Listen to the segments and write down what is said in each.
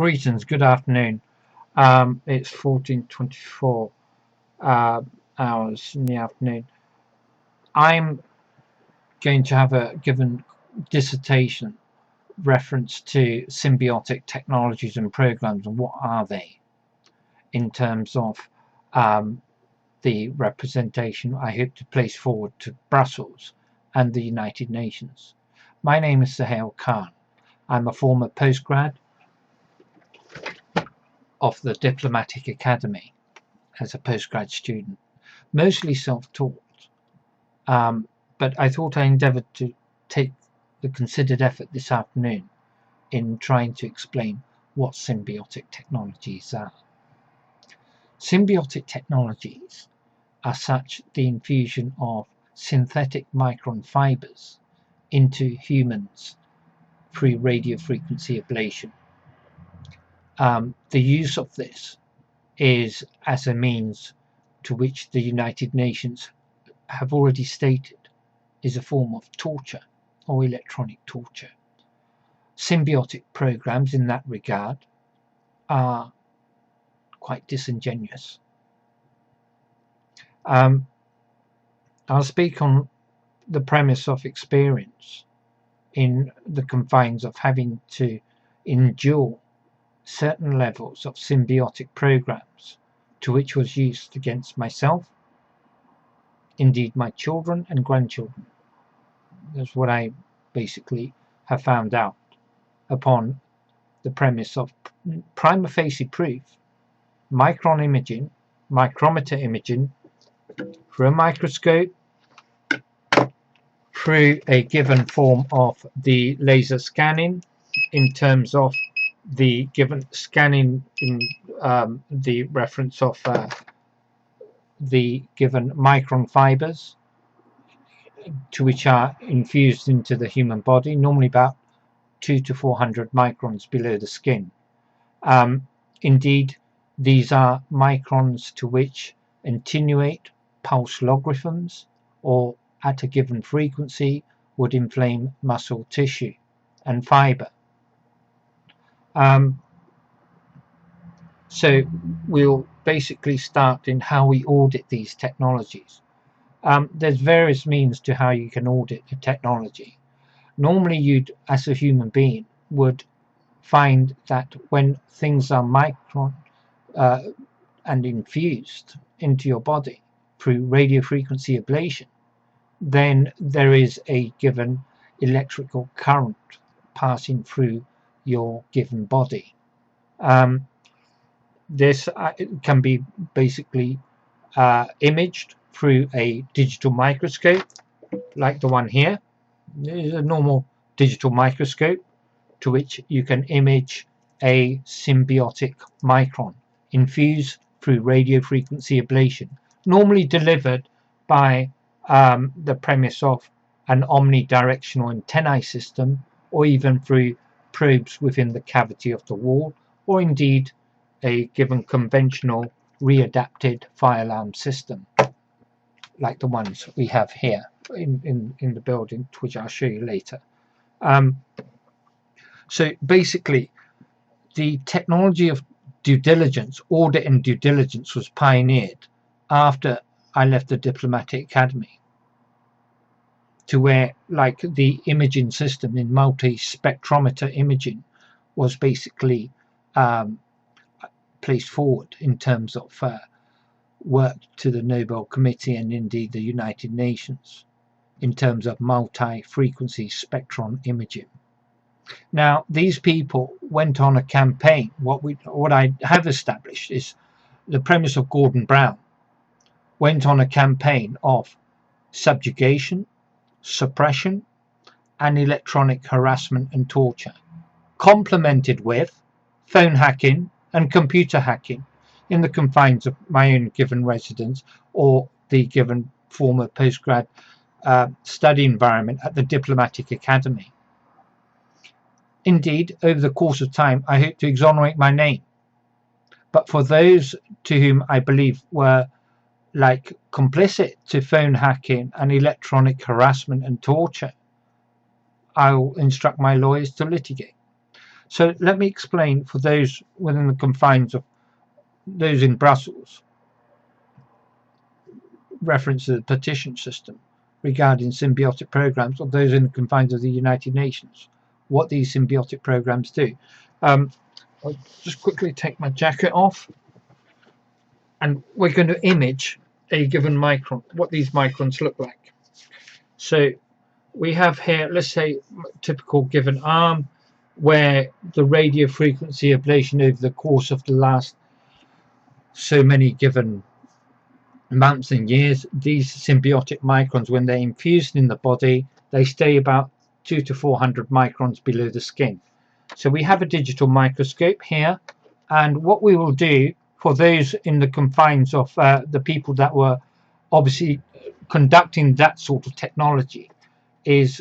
Greetings, good afternoon. It's 14:24 hours in the afternoon. I'm going to have a given dissertation reference to symbiotic technologies and programs, and what are they in terms of the representation I hope to place forward to Brussels and the United Nations. My name is Suhail Khan. I'm a former postgrad of the Diplomatic Academy as a postgrad student, mostly self-taught, but I thought I endeavoured to take the considered effort this afternoon in trying to explain what symbiotic technologies are. Symbiotic technologies are such the infusion of synthetic micron fibers into humans through radiofrequency ablation. The use of this is as a means to which the United Nations have already stated is a form of torture or electronic torture. Symbiotic programs in that regard are quite disingenuous. I'll speak on the premise of experience in the confines of having to endure certain levels of symbiotic programs to which was used against myself, indeed my children and grandchildren. That's what I basically have found out upon the premise of prima facie proof, micron imaging, micrometer imaging through a microscope, through a given form of the laser scanning in terms of the given scanning in the reference of the given micron fibers to which are infused into the human body, normally about 200 to 400 microns below the skin. Indeed, these are microns to which attenuate pulse logarithms or at a given frequency would inflame muscle tissue and fiber. So we'll basically start in how we audit these technologies. There's various means to how you can audit a technology. Normally you'd, as a human being, would find that when things are micron and infused into your body through radiofrequency ablation, then there is a given electrical current passing through your given body. This can be basically imaged through a digital microscope like the one here. This is a normal digital microscope to which you can image a symbiotic micron infused through radiofrequency ablation, normally delivered by the premise of an omnidirectional antennae system, or even through probes within the cavity of the wall, or indeed a given conventional readapted fire alarm system like the ones we have here in the building, which I'll show you later. So basically the technology of due diligence, audit and due diligence, was pioneered after I left the Diplomatic Academy, to where like the imaging system in multi-spectrometer imaging was basically placed forward in terms of work to the Nobel Committee and indeed the United Nations in terms of multi-frequency spectron imaging. Now these people went on a campaign. What I have established is the premise of Gordon Brown went on a campaign of subjugation, suppression and electronic harassment and torture, complemented with phone hacking and computer hacking in the confines of my own given residence or the given former postgrad study environment at the Diplomatic Academy. Indeed, over the course of time, I hope to exonerate my name. But for those to whom I believe were like complicit to phone hacking and electronic harassment and torture, I'll instruct my lawyers to litigate. So let me explain for those within the confines of those in Brussels, reference to the petition system regarding symbiotic programs, or those in the confines of the United Nations, what these symbiotic programs do. I'll just quickly take my jacket off, and we're going to image a given micron, what these microns look like. So we have here, let's say, typical given arm, where the radio frequency ablation over the course of the last so many given months and years, these symbiotic microns, when they're infused in the body, they stay about 200 to 400 microns below the skin. So we have a digital microscope here, and what we will do for those in the confines of the people that were obviously conducting that sort of technology is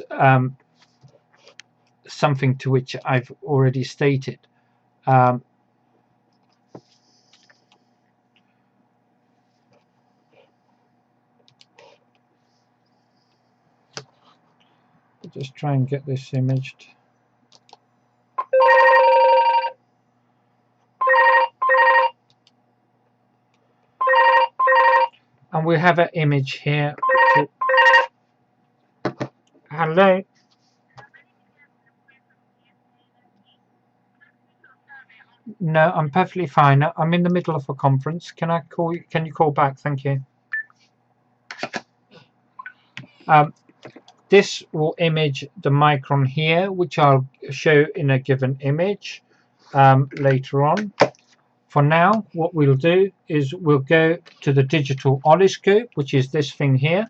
something to which I've already stated. Just try and get this imaged. And we have an image here. Hello. No, I'm perfectly fine. I'm in the middle of a conference. Can I call you? Can you call back? Thank you. This will image the micron here, which I'll show in a given image later on. For now, what we'll do is we'll go to the digital oscilloscope, which is this thing here.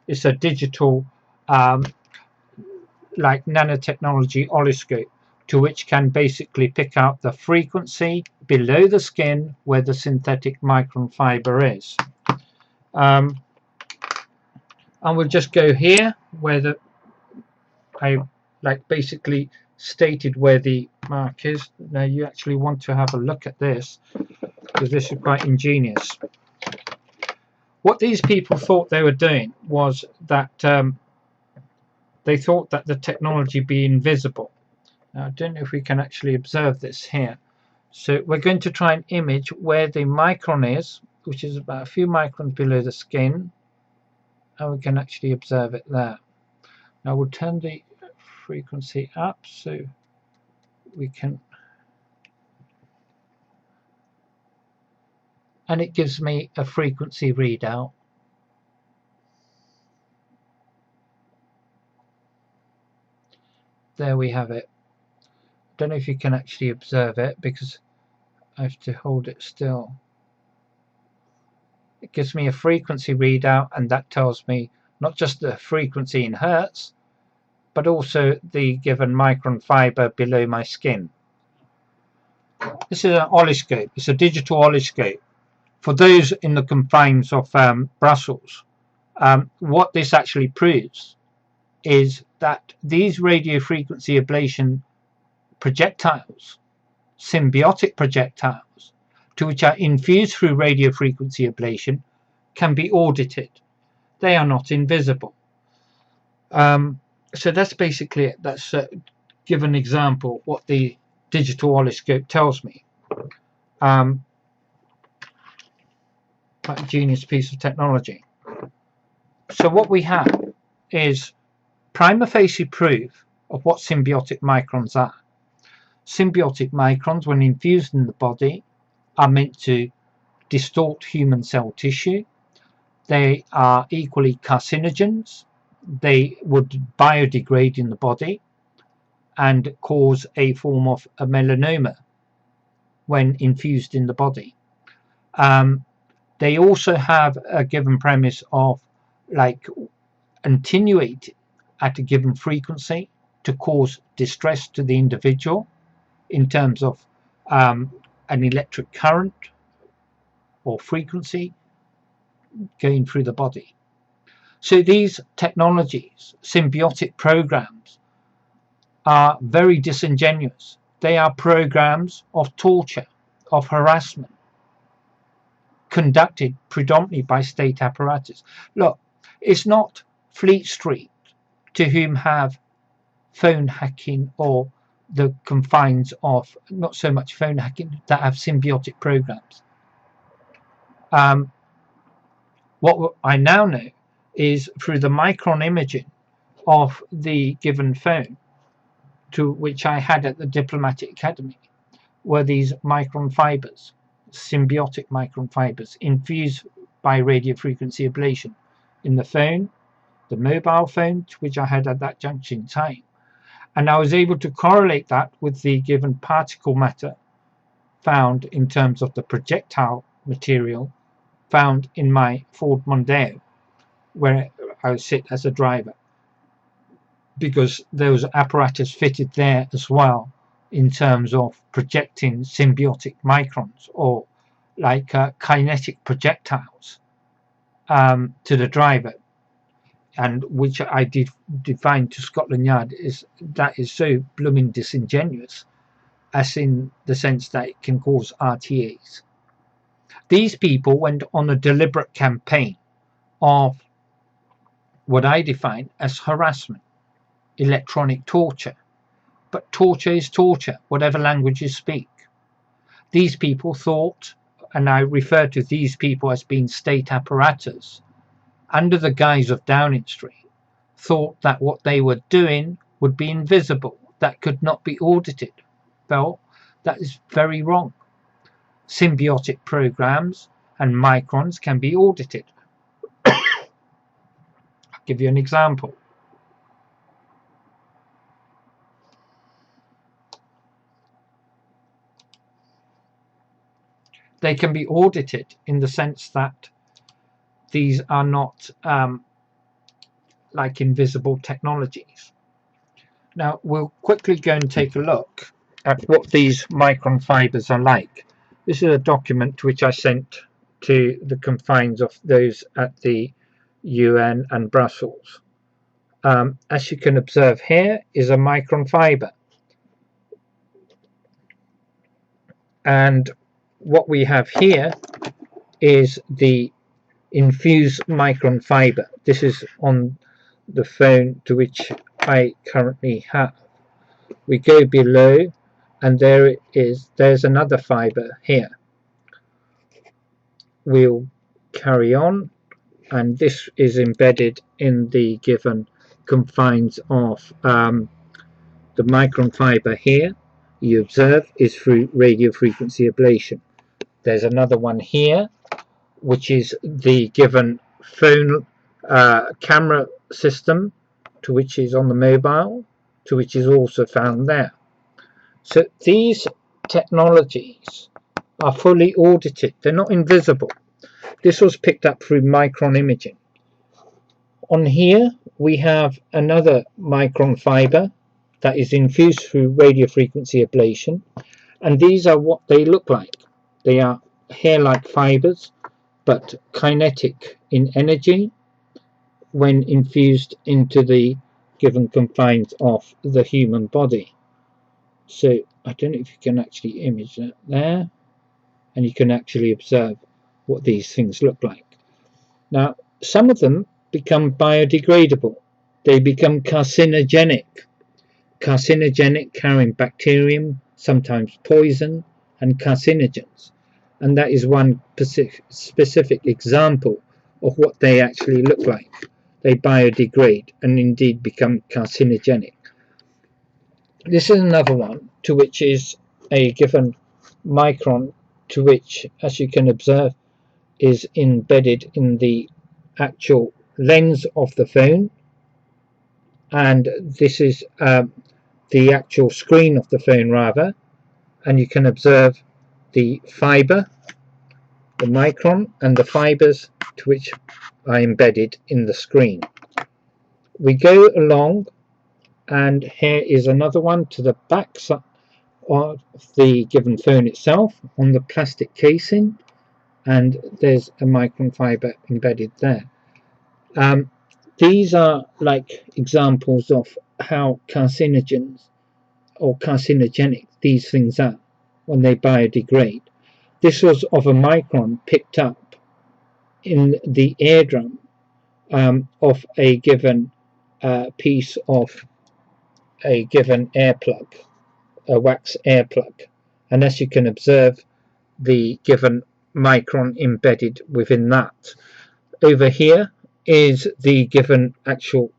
It's a digital like nanotechnology oscilloscope, to which can basically pick out the frequency below the skin where the synthetic micron fiber is. And we'll just go here where I basically stated where the mark is. Now you actually want to have a look at this, because this is quite ingenious. What these people thought they were doing was that they thought that the technology be invisible. Now I don't know if we can actually observe this here. So we're going to try and image where the micron is, which is about a few microns below the skin, and we can actually observe it there. Now we'll turn the frequency up so we can, and it gives me a frequency readout. There we have it. Don't know if you can actually observe it because I have to hold it still. It gives me a frequency readout, and that tells me not just the frequency in hertz, but also the given micron fiber below my skin. This is an oscilloscope. It's a digital oscilloscope. For those in the confines of Brussels, what this actually proves is that these radio frequency ablation projectiles, symbiotic projectiles, to which are infused through radio frequency ablation, can be audited. They are not invisible. So that's basically it. That's give an example what the digital oscilloscope tells me. Quite a genius piece of technology. So what we have is prima facie proof of what symbiotic microns are. Symbiotic microns, when infused in the body, are meant to distort human cell tissue. They are equally carcinogens. They would biodegrade in the body and cause a form of a melanoma when infused in the body. They also have a given premise of attenuate at a given frequency to cause distress to the individual in terms of an electric current or frequency going through the body. So these technologies, symbiotic programs, are very disingenuous. They are programs of torture, of harassment, conducted predominantly by state apparatus. Look, it's not Fleet Street to whom have phone hacking or the confines of not so much phone hacking, that have symbiotic programs. What I now know is through the micron imaging of the given phone, to which I had at the Diplomatic Academy, were these micron fibers, symbiotic micron fibers, infused by radio frequency ablation in the phone, the mobile phone, which I had at that junction in time. And I was able to correlate that with the given particle matter found in terms of the projectile material found in my Ford Mondeo, where I sit as a driver, because there was apparatus fitted there as well in terms of projecting symbiotic microns, or like kinetic projectiles, to the driver, and which I defined to Scotland Yard is that is so blooming disingenuous, as in the sense that it can cause RTAs. These people went on a deliberate campaign of what I define as harassment, electronic torture. But torture is torture, whatever language you speak. These people thought, and I refer to these people as being state apparatus, under the guise of Downing Street, thought that what they were doing would be invisible, that could not be audited. Well, that is very wrong. Symbiotic programs and microns can be audited. I'll give you an example. They can be audited in the sense that these are not like invisible technologies. Now we'll quickly go and take a look at what these micron fibers are like. This is a document which I sent to the confines of those at the UN and Brussels. As you can observe, here is a micron fiber, and what we have here is the infused micron fiber. This is on the phone to which I currently have. We go below, and there's another fiber here. We'll carry on, and this is embedded in the given confines of the micron fiber here. You observe is through radio frequency ablation. There's another one here, which is the given phone camera system, to which is on the mobile, to which is also found there. So these technologies are fully audited. They're not invisible. This was picked up through micron imaging. On here we have another micron fiber that is infused through radio frequency ablation, and these are what they look like. They are hair-like fibers, but kinetic in energy when infused into the given confines of the human body. So I don't know if you can actually image that there, and you can actually observe what these things look like. Now, some of them become biodegradable. They become carcinogenic, carrying bacterium, sometimes poison, and carcinogens. And that is one specific example of what they actually look like. They biodegrade and indeed become carcinogenic. This is another one, to which is a given micron, to which, as you can observe, is embedded in the actual lens of the phone, and this is the actual screen of the phone rather, and you can observe the fiber, the micron, and the fibers to which are embedded in the screen. We go along, and here is another one to the back side of the given phone itself on the plastic casing, and there's a micron fiber embedded there. These are like examples of how carcinogens or carcinogenic these things are when they biodegrade. This was of a micron picked up in the eardrum of a given piece of a given air plug. a wax air plug, and as you can observe, the given micron embedded within that. Over here is the given actual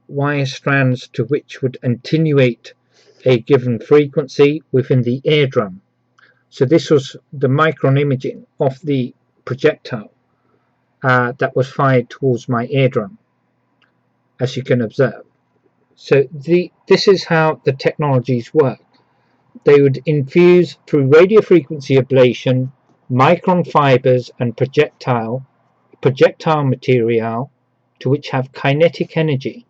wire strands to which would attenuate a given frequency within the eardrum. So this was the micron imaging of the projectile that was fired towards my eardrum, as you can observe. So this is how the technologies work. They would infuse through radiofrequency ablation micron fibers and projectile material to which have kinetic energy,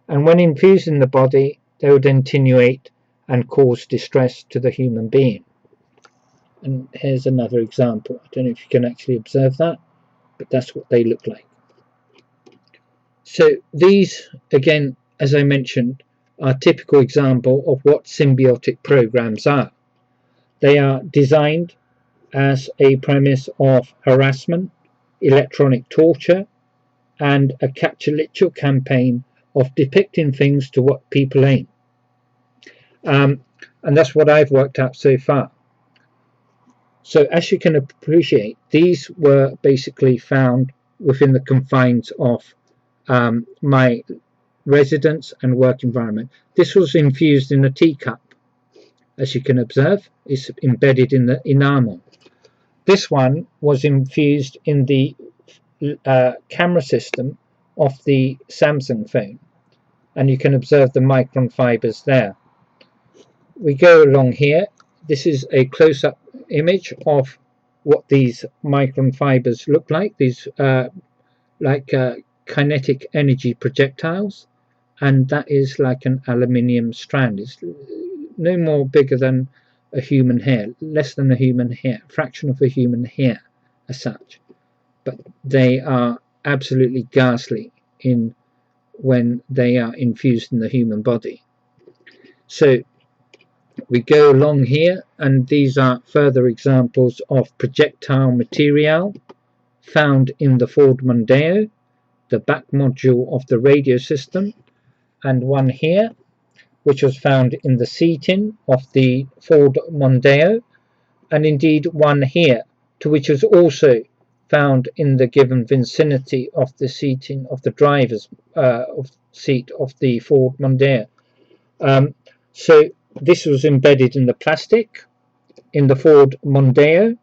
and when infused in the body they would attenuate and cause distress to the human being. And here's another example. I don't know if you can actually observe that, but that's what they look like. So these, again, as I mentioned, are typical example of what symbiotic programs are. They are designed as a premise of harassment, electronic torture, and a capture literal campaign of depicting things to what people aim. And that's what I've worked out so far. So as you can appreciate, these were basically found within the confines of my residence and work environment. This was infused in a teacup. As you can observe, it's embedded in the enamel. This one was infused in the camera system of the Samsung phone, and you can observe the micron fibers there. We go along here. This is a close-up image of what these micron fibers look like. These kinetic energy projectiles, and that is like an aluminium strand. It's no more bigger than a human hair, less than a human hair, fraction of a human hair as such, but they are absolutely ghastly in when they are infused in the human body. So we go along here, and these are further examples of projectile material found in the Ford Mondeo, the back module of the radio system, and one here which was found in the seating of the Ford Mondeo, and indeed one here to which was also found in the given vicinity of the seating of the driver's seat of the Ford Mondeo. So this was embedded in the plastic in the Ford Mondeo,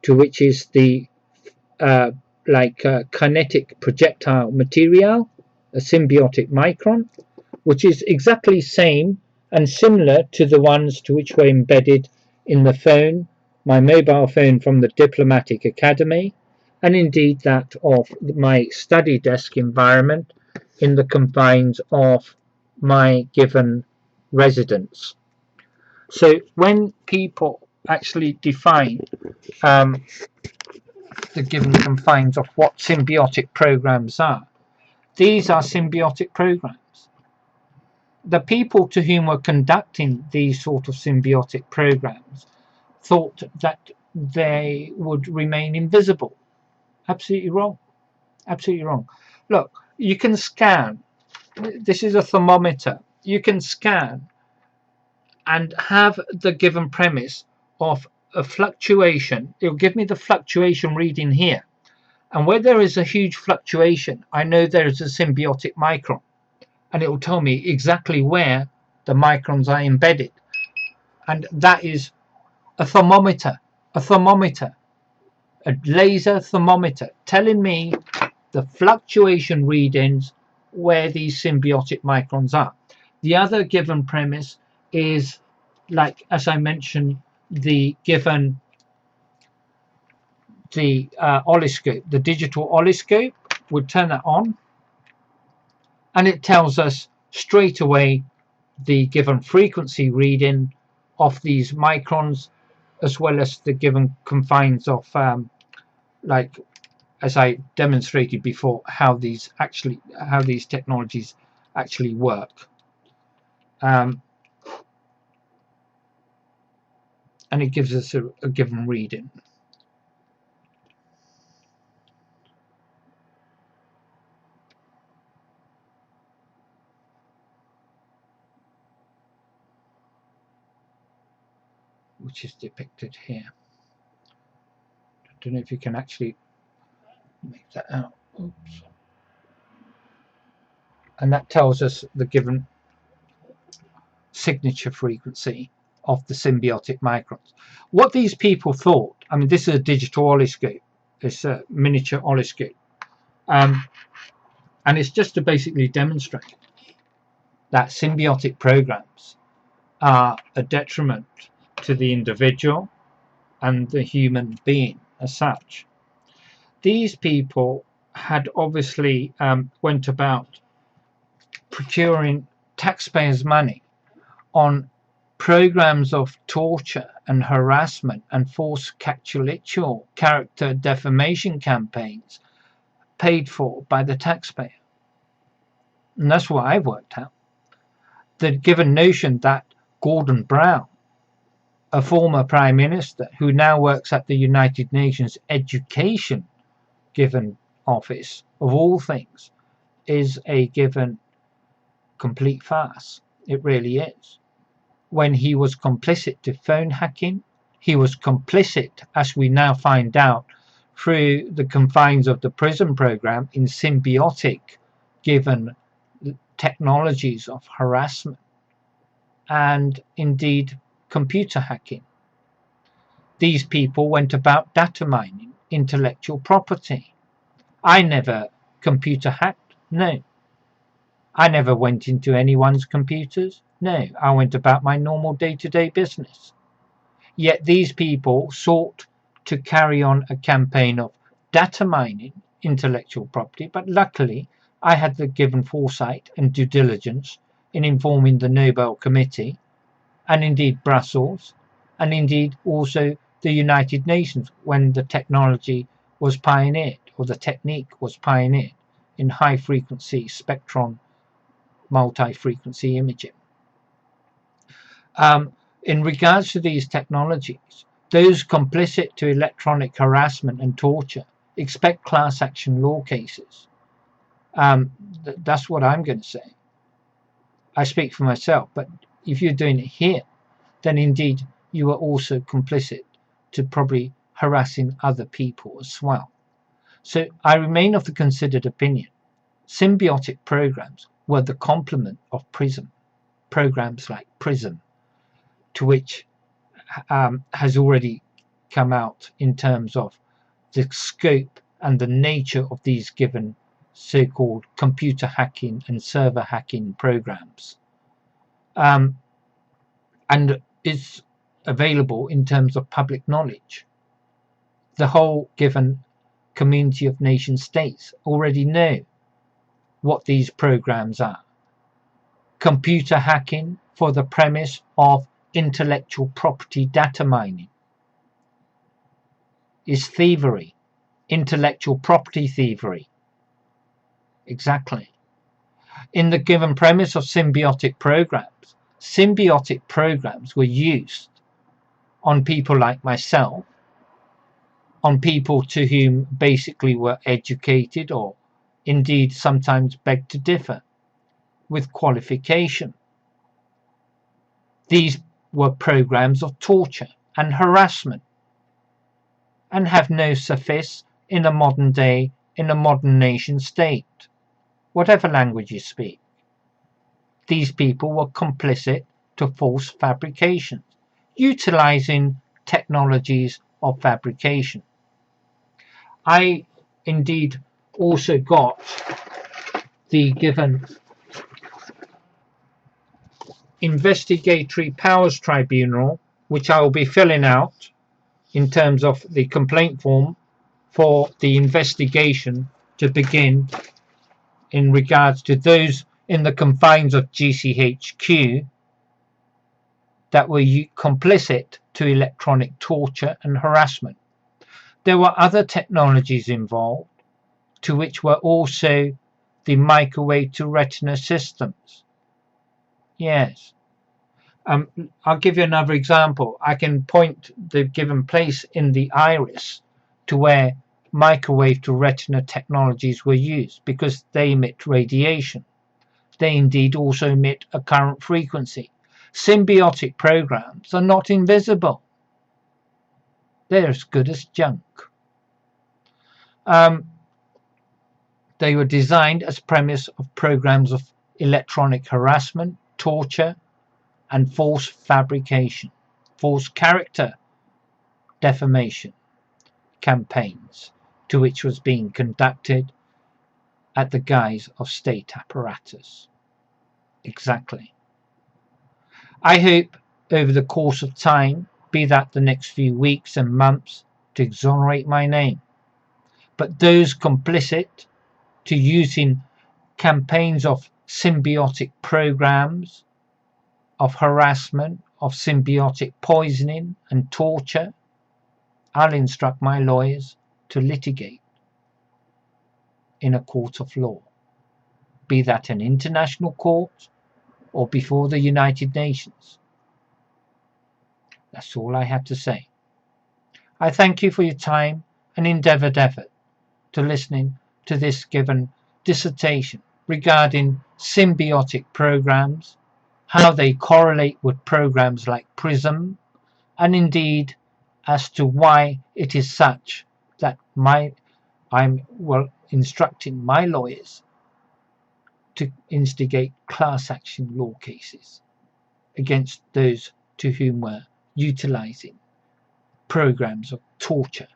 to which is the kinetic projectile material, a symbiotic micron, which is exactly same and similar to the ones to which were embedded in the phone, my mobile phone from the Diplomatic Academy, and indeed that of my study desk environment in the confines of my given residence. So when people actually define the given confines of what symbiotic programs are, these are symbiotic programs. The people to whom were conducting these sort of symbiotic programs thought that they would remain invisible. Absolutely wrong. Absolutely wrong. Look, you can scan. This is a thermometer. You can scan and have the given premise of a fluctuation. It'll give me the fluctuation reading here. And where there is a huge fluctuation, I know there is a symbiotic micron. And it will tell me exactly where the microns are embedded, and that is a thermometer, a laser thermometer telling me the fluctuation readings where these symbiotic microns are. The other given premise is, like as I mentioned, the given oscilloscope, the digital oscilloscope. Would turn that on, and it tells us straight away the given frequency reading of these microns, as well as the given confines of like as I demonstrated before, how these technologies actually work, and it gives us a given reading. which is depicted here. I don't know if you can actually make that out. Oops. And that tells us the given signature frequency of the symbiotic microns. What these people thought, I mean, this is a digital oscilloscope, it's a miniature oscilloscope, and it's just to basically demonstrate that symbiotic programs are a detriment to the individual and the human being as such. These people had obviously went about procuring taxpayers' money on programs of torture and harassment and forced character defamation campaigns paid for by the taxpayer. And that's what I've worked out. The given notion that Gordon Brown, a former prime minister who now works at the United Nations Education given office, of all things, is a given complete farce. It really is. When he was complicit to phone hacking, he was complicit, as we now find out, through the confines of the prison program in symbiotic given technologies of harassment and indeed computer hacking. These people went about data mining intellectual property. I never computer hacked, no. I never went into anyone's computers, no. I went about my normal day-to-day business. Yet these people sought to carry on a campaign of data mining intellectual property, but luckily I had the given foresight and due diligence in informing the Nobel Committee, and indeed Brussels, and indeed also the United Nations when the technology was pioneered, or the technique was pioneered in high frequency spectron multi-frequency imaging. In regards to these technologies, those complicit to electronic harassment and torture expect class action law cases. That's what I'm going to say. I speak for myself, but if you're doing it here, then indeed you are also complicit to probably harassing other people as well. So I remain of the considered opinion symbiotic programs were the complement of PRISM, programs like PRISM, to which has already come out in terms of the scope and the nature of these given so-called computer hacking and server hacking programs, and is available in terms of public knowledge. The whole given community of nation states already know what these programs are. Computer hacking for the premise of intellectual property data mining is thievery, intellectual property thievery. Exactly. In the given premise of symbiotic programs were used on people like myself, on people to whom basically were educated or indeed sometimes beg to differ with qualification. These were programs of torture and harassment and have no suffice in a modern day, in a modern nation state, whatever language you speak. These people were complicit to false fabrications, utilizing technologies of fabrication. I indeed also got the given investigatory powers tribunal, which I will be filling out in terms of the complaint form for the investigation to begin in regards to those in the confines of GCHQ that were complicit to electronic torture and harassment. There were other technologies involved, to which were also the microwave to retina systems. Yes. I'll give you another example. I can point the given place in the iris to where microwave to retina technologies were used because they emit radiation. They indeed also emit a current frequency. Symbiotic programs are not invisible. They're as good as junk. They were designed as premise of programs of electronic harassment, torture, and false fabrication, false character defamation campaigns, to which was being conducted at the guise of state apparatus. Exactly. I hope over the course of time, be that the next few weeks and months, to exonerate my name. But those complicit to using campaigns of symbiotic programs, of harassment, of symbiotic poisoning and torture, I'll instruct my lawyers to litigate in a court of law, be that an international court or before the United Nations. That's all I have to say. I thank you for your time and endeavoured effort to listening to this given dissertation regarding symbiotic programs, how they correlate with programs like PRISM, and indeed as to why it is such that I'm instructing my lawyers to instigate class action law cases against those to whom we're utilizing programs of torture